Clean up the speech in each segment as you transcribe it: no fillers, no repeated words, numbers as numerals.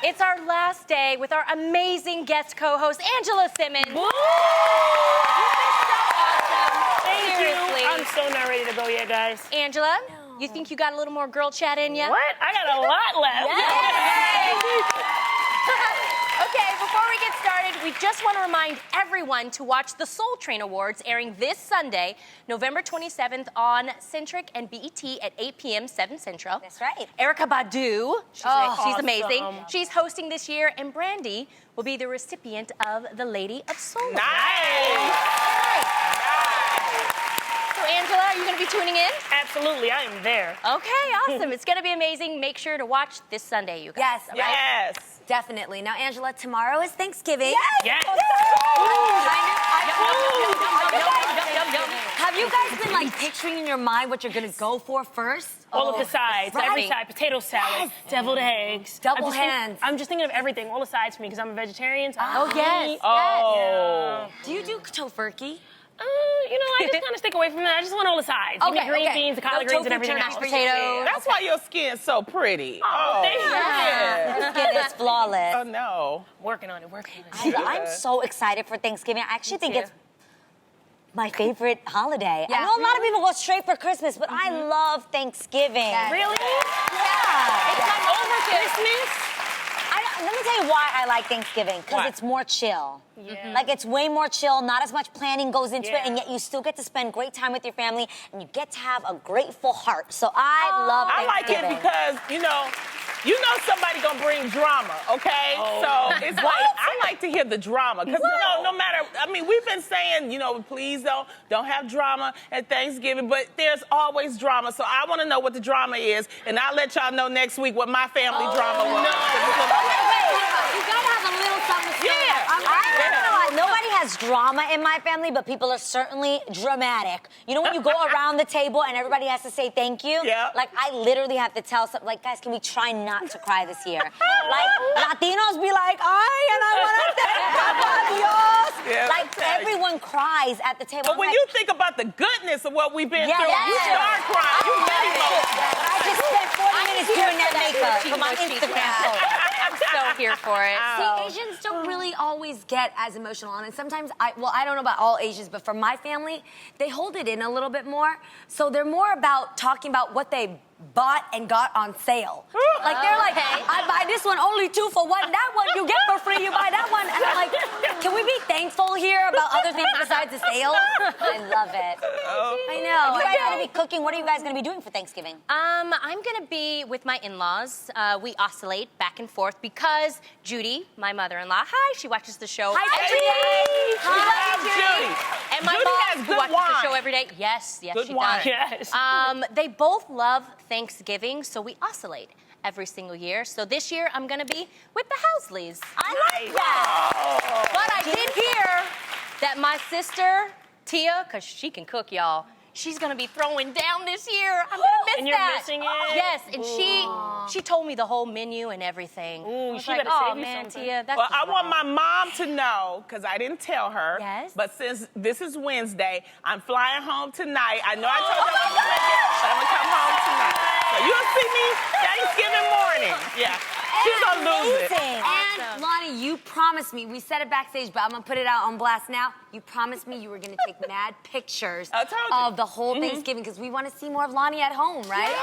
It's our last day with our amazing guest co-host, Angela Simmons. Woo! You've been so awesome. Thank Seriously. you. I'm so not ready to go yet, guys. Angela, you think you got a little more girl chat in you? What? I got a lot left. Okay, before we get started, we just want to remind everyone to watch the Soul Train Awards airing this Sunday, November 27th on Centric and BET at 8 p.m. 7 Central. That's right. Erykah Badu, she's awesome. amazing. She's hosting this year, and Brandy will be the recipient of the Lady of Soul. Nice. So, Angela, are you going to be tuning in? Absolutely, I am there. Okay, awesome. It's going to be amazing. Make sure to watch this Sunday, you guys. Yes, all right? Yes. definitely. Now, Angela, tomorrow is Thanksgiving. Yes. Have you guys been like picturing in your mind what you're gonna go for first? All of the sides, Right. every side, potato salad, deviled eggs. Double I'm just hands. I'm just thinking of everything, all the sides for me, because I'm a vegetarian. So Oh, yes. Yeah. Do you do tofurkey? You know, I just kind of stick away from that. I just want all the sides. Give me Okay, green okay. beans, the collard No greens, and tofu, everything turkeys, else. potatoes. That's why your skin's so pretty. Oh, thank you. Yeah. Skin is flawless. Oh, no. Working on it, working on it. I'm so excited for Thanksgiving. I actually think it's my favorite holiday. Yeah. I know a lot of people go straight for Christmas, but I love Thanksgiving. Really? Yeah. It's like over Christmas? Let me tell you why I like Thanksgiving, because Why? it's more chill. Yeah. Like, it's way more chill, not as much planning goes into it, Yeah. and yet you still get to spend great time with your family, and you get to have a grateful heart. So I love I like it Thanksgiving. because, you know somebody gonna bring drama, okay? Oh. So it's like, I like to hear the drama. Because, no matter, we've been saying, please don't have drama at Thanksgiving, but there's always drama. So I want to know what the drama is, and I'll let y'all know next week what my family drama was. You gotta have a little something to say. Yeah. I'm not gonna lie, nobody has drama in my family, but people are certainly dramatic. You know when you go around the table and everybody has to say thank you? Yeah. Like, I literally have to tell some, like, guys, can we try not to cry this year? Like, Latinos be like, ay, and I wanna thank Papa Dios. Yeah, Like, I tell you. everyone cries at the table. But I'm when like, you think about the goodness of what we've been Yeah, through, you yeah. start crying. You really I just spent 40 minutes doing that makeup for my Instagram. I'm so here for it. See, Asians don't really always get as emotional, and sometimes I don't know about all Asians, but for my family, they hold it in a little bit more. So they're more about talking about what they bought and got on sale. Like, they're like, I buy this one only 2 for 1. That one you get for free. You buy that one, and I'm like, can we be thankful here about other things besides the sale? I love it. I know. You guys are gonna be cooking. What are you guys gonna be doing for Thanksgiving? I'm gonna be with my in-laws. We oscillate back and forth because Judy, my mother-in-law, she watches the show. Hi, every Judy. day. Hi, Judy. And my Judy mom, has who good watches wine. the show every day. Yes, Good she wine. does. Yes. They both love Thanksgiving, so we oscillate every single year. So this year, I'm gonna be with the Housleys. I like that. But I did hear that my sister, Tia, because she can cook, y'all, she's gonna be throwing down this year. I'm gonna miss And you're that. missing it? Yes, and she told me the whole menu and everything. Ooh, I was she like, better oh save you man, something." Tia, that's Well, just I want wrong. my mom to know, because I didn't tell her. Yes? But since this is Wednesday, I'm flying home tonight. I know I told you I was but I'm going to come home tonight. So you'll see me Thanksgiving morning. Yeah. She's going to lose it. Amazing. And Lonnie, you promised me, we said it backstage, but I'm gonna put it out on blast now. You promised me you were gonna take mad pictures I told you. of the whole Thanksgiving because we want to see more of Lonnie at home, right?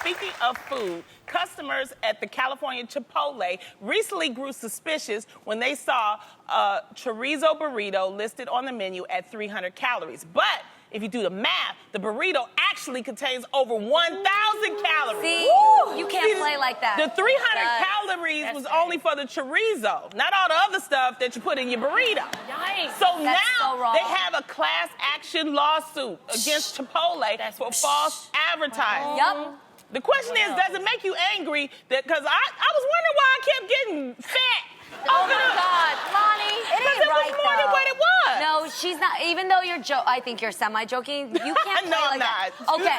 Speaking of food, customers at the California Chipotle recently grew suspicious when they saw a chorizo burrito listed on the menu at 300 calories. But if you do the math, the burrito actually contains over 1,000 calories. See, you can't See, play like that. The 300 calories was only for the chorizo, not all the other stuff that you put in your burrito. Yikes. So That's now so wrong. they have a class action lawsuit against Chipotle for false advertising. Yup. The question is, does it make you angry? Because I was wondering why I kept getting fat. Oh my God, Lonnie. Because it was more than what it was. No, she's not. Even though you're I think you're semi-joking. You can't play No, like I'm that. not. Okay.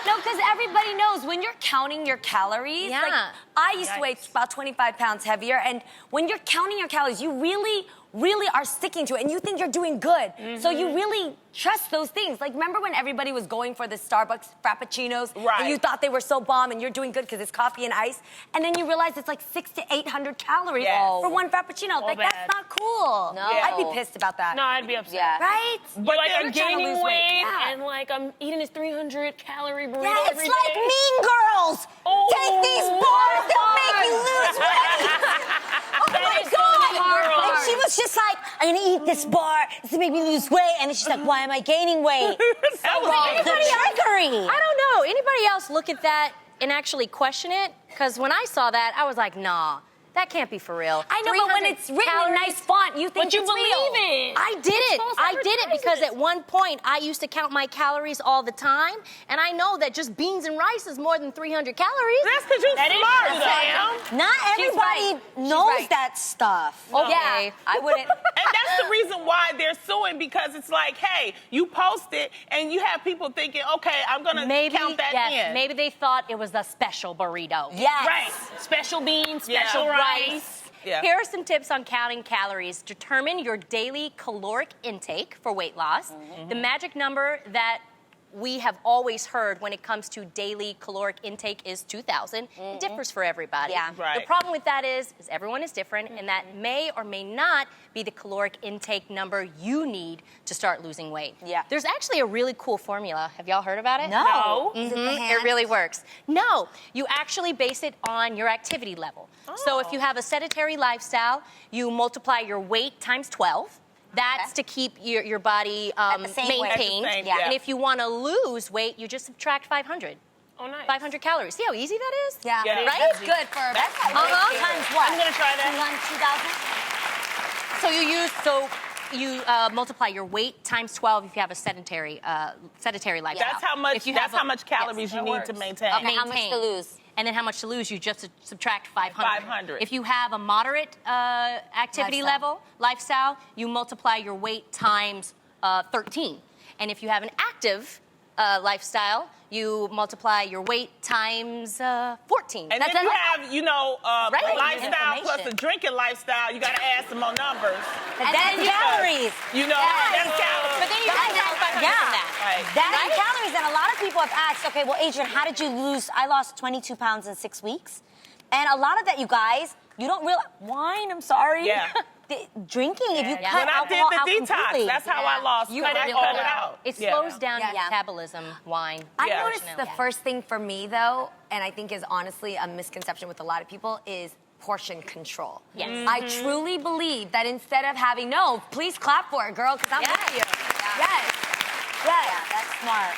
No, because everybody knows when you're counting your calories. Yeah. Like, I used to weigh about 25 pounds heavier, and when you're counting your calories, you really really are sticking to it and you think you're doing good. So you really trust those things. Like, remember when everybody was going for the Starbucks Frappuccinos? Right. And you thought they were so bomb and you're doing good because it's coffee and ice. And then you realize it's like 600 to 800 calories Yes. for one Frappuccino. Like, bad. that's not cool. No. I'd be pissed about that. No, I'd be upset. Yeah. Right? But Like, they're I'm trying to gaining lose weight. weight, Yeah. and like I'm eating this 300 calorie burrito Yeah, it's every like day. Mean Girls. Oh, Take these bars, they'll make you lose weight. Oh That my is so God. Mean Girls. And she was just like, I'm gonna eat this bar. This will make me lose weight. And then she's like, why am I gaining weight? That was Anybody trickery. I don't know. Anybody else look at that and actually question it? Because when I saw that, I was like, nah, that can't be for real. I know, but when 300 it's written in calories- nice font, you think But you it's believe real. it. I did it. false I did it because advertisements. at one point I used to count my calories all the time, and I know that just beans and rice is more than 300 calories. That's because you're That is smart, true, Sam. Not She's everybody right. She's knows right. that stuff. Okay. Yeah, I wouldn't. And that's the reason why they're suing, because it's like, hey, you post it and you have people thinking, okay, I'm gonna Maybe, count that yes, in. maybe they thought it was a special burrito. Yes. Right. Special beans, Yeah. special rice. Yeah. Here are some tips on counting calories. Determine your daily caloric intake for weight loss. The magic number that we have always heard when it comes to daily caloric intake is 2,000. It differs for everybody. Yeah. Right. The problem with that is everyone is different, and that may or may not be the caloric intake number you need to start losing weight. Yeah. There's actually a really cool formula. Have y'all heard about it? No. No. Is it the It hand? really works. No, you actually base it on your activity level. So if you have a sedentary lifestyle, you multiply your weight times 12. That's to keep your body the same weight. maintained. At the same, yeah. And if you want to lose weight, you just subtract 500. Oh, nice. 500 calories. See how easy that is? Yeah. Yeah. Right? That's good for That's like Uh-huh. times what? I'm gonna try that. 2,000? So you multiply your weight times 12 if you have a sedentary lifestyle. That's how much. If you That's have how much calories you need to maintain. Okay, how much to lose? And then how much to lose? You just subtract 500. 500. If you have a moderate activity lifestyle, you multiply your weight times 13. And if you have an active lifestyle, you multiply your weight times 14. And That's then you it. have, a Right. lifestyle plus a Information. drinking lifestyle. You got to add some more numbers. That's calories. That's calories. But then you have 500 Yeah. from that. Right. That is calories, and a lot of people have asked, okay, well, Adrian, how did you lose? I lost 22 pounds in 6 weeks. And a lot of that, you guys, you don't realize. Wine, I'm sorry. Yeah. Drinking, if you Yeah. cut When I alcohol did out the detox, completely. that's how I lost. You I cut it cut all it out. out. It Yeah. slows down Yeah. your metabolism, wine. I Yeah. noticed the first thing for me, though, and I think is honestly a misconception with a lot of people, is portion control. Yes. I truly believe that instead of having, no, please clap for it, girl, because I'm Yes. with you. Yes. Yes. That's smart.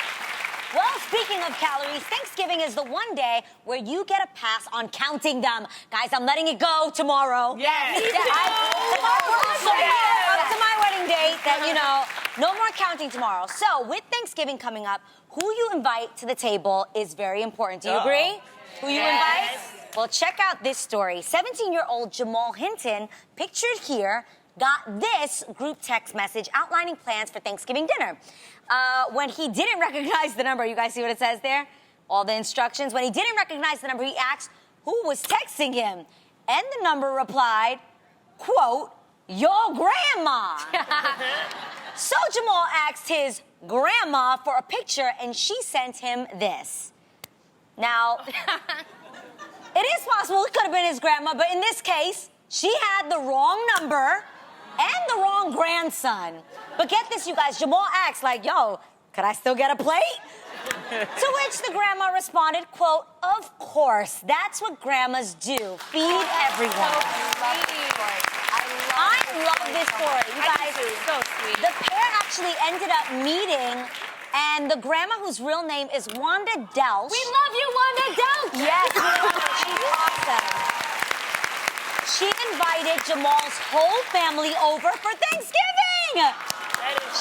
Well, speaking of calories, Thanksgiving is the one day where you get a pass on counting them. Guys, I'm letting it go tomorrow. Yes. Yeah, up to my wedding date that, no more counting tomorrow. So, with Thanksgiving coming up, who you invite to the table is very important. Do you agree? Who you invite? Well, check out this story. 17-year-old Jamal Hinton, pictured here, got this group text message outlining plans for Thanksgiving dinner. When he didn't recognize the number, you guys see what it says there? All the instructions. When he didn't recognize the number, he asked who was texting him. And the number replied, quote, your grandma. So Jamal asked his grandma for a picture, and she sent him this. Now, it is possible it could have been his grandma, but in this case, she had the wrong number and the wrong grandson. But get this, you guys, Jamal asked, like, yo, could I still get a plate? To which the grandma responded, quote, of course, that's what grandmas do, feed everyone. I love this story. You guys, So sweet. the pair actually ended up meeting, and the grandma, whose real name is Wanda Delsh. We love you, Wanda Delk. Yes, we love her. She's awesome. She invited Jamal's whole family over for Thanksgiving.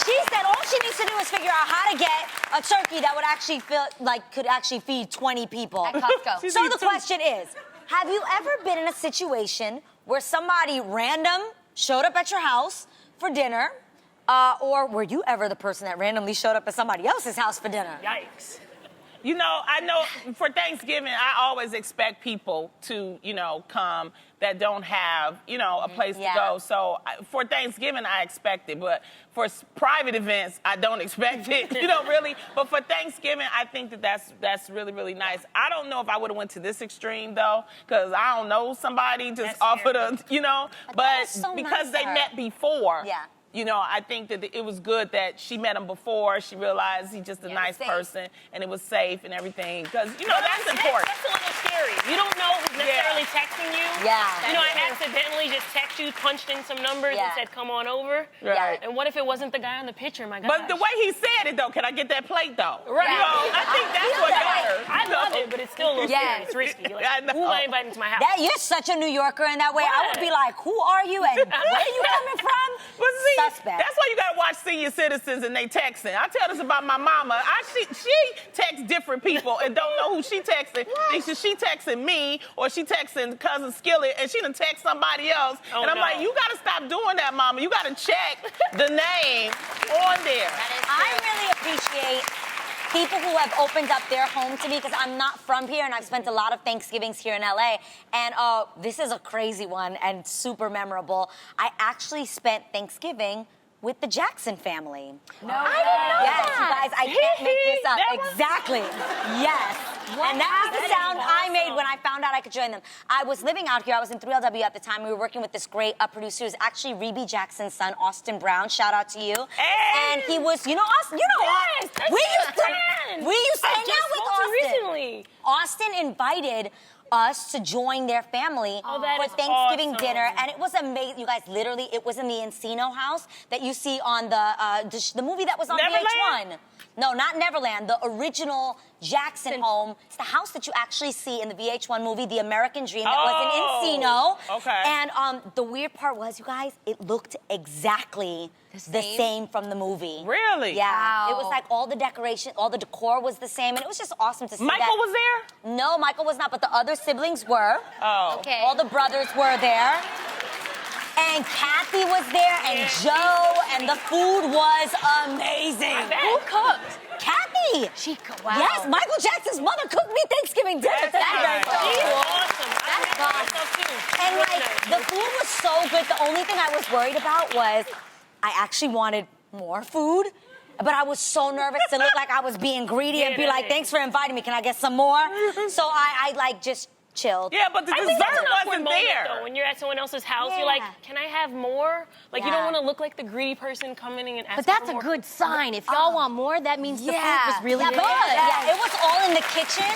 She said all she needs to do is figure out how to get a turkey that would actually could actually feed 20 people. At Costco. So the question is, have you ever been in a situation where somebody random showed up at your house for dinner, or were you ever the person that randomly showed up at somebody else's house for dinner? Yikes. I know for Thanksgiving, I always expect people to, come. that don't have, you know, a place to go. So for Thanksgiving, I expect it, but for private events, I don't expect it, you know, really. But for Thanksgiving, I think that's really, really nice. I don't know if I would have went to this extreme, though, because I don't know somebody just offered a, you know, but so because nice they of her. met before. Yeah. You know, I think that it was good that she met him before. She realized he's just a nice person, and it was safe and everything. Because, you know, that's important. That's a little scary. You don't know who's necessarily texting you. Yeah. You know, I accidentally just text you, punched in some numbers, and said, come on over. Right. And what if it wasn't the guy on the picture, my gosh? But the way he said it, though, can I get that plate, though? Right. You know, I think that's what got her. I love it, but it's still a little scary. It's risky. Like, I know. who am I inviting to my house? That you're such a New Yorker in that way. I would be like, who are you and where are you coming from? But see, Suspect. that's why you gotta watch Senior Citizens and they texting. I tell this about my mama. She texts different people and don't know who she texting. She texting me or she texting cousin Skillet and she done text somebody else. Oh, and I'm like, you gotta stop doing that, mama. You gotta check the name on there. I really appreciate people who have opened up their home to me because I'm not from here and I've spent a lot of Thanksgivings here in LA. And this is a crazy one and super memorable. I actually spent Thanksgiving with the Jackson family. I didn't know Yes, that. you guys, I can't make this up. Exactly. Yes. And that was the sound I made when I found out I could join them. I was living out here. I was in 3LW at the time. We were working with this great producer who's actually Rebe Jackson's son, Austin Brown. Shout out to you. Hey. And he was, you know, Austin. You know, Yes, we used to hang out with Austin. Recently. Austin invited us to join their family that for is Thanksgiving awesome. dinner, and it was amazing. You guys, literally, it was in the Encino house that you see on the movie that was on Neverland? VH1. No, not Neverland. The original Jackson home. It's the house that you actually see in the VH1 movie, The American Dream, that was in Encino. Okay. And the weird part was, you guys, it looked exactly the same from the movie. Really? Yeah. Wow. It was like all the decoration, all the decor was the same, and it was just awesome to see that. Michael was there? No, Michael was not, but the other siblings were. Oh. Okay. All the brothers were there. And Kathy was there, and Joe, and the food was amazing. Who cooked? Kathy! She cooked. Wow. Yes, Michael Jackson's mother cooked me Thanksgiving dinner. That's Thank you. nice. She's So awesome. That's I fun. met myself too. And Really like, nice. the food was so good. The only thing I was worried about was I actually wanted more food. But I was so nervous to look like I was being greedy and be like, thanks for inviting me. Can I get some more? So I like just chilled. Yeah, but the I think that's dessert an awkward wasn't moment, there. though, when you're at someone else's house, Yeah. you're like, can I have more? Like, you Yeah. don't want to look like the greedy person coming in and asking But that's for a more. good sign. If y'all want more, that means the food Yeah. was really Good. good. Yeah, it was all in the kitchen.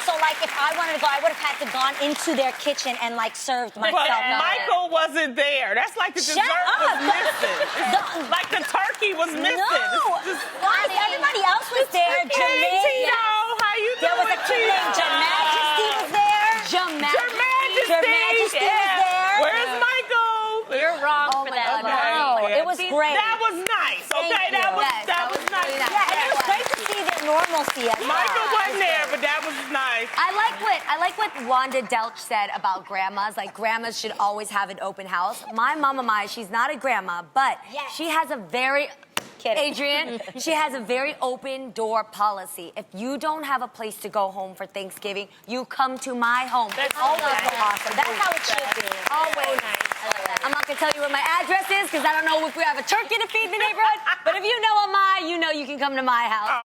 So like, if I wanted to go, I would have had to gone into their kitchen and like served myself. But Michael wasn't there. That's like the Shut dessert was up. missing. It's like the turkey was missing. No, It's just- guys, everybody else was there. Hey, Jermaine, Tito, how you there was a doing, kid named Tito? Your Majesty was there. Your Majesty. Your Majesty was there. Where's Michael? You're wrong for that. God. Wow, Okay. it was great. That was nice. Thank Okay, that you. was Yes, that was nice. really nice. Yeah, and it was great to see their normalcy. Michael wasn't there, but that was nice. I like what Wanda Delch said about grandmas. Like, grandmas should always have an open house. My mama Mai, she's not a grandma, but Yes. she has a very Adrian, she has a very open door policy. If you don't have a place to go home for Thanksgiving, you come to my home. That's always nice. so awesome. That's how it should be. Always. I'm not gonna tell you what my address is because I don't know if we have a turkey to feed in the neighborhood. But if you know a Mai, you know you can come to my house.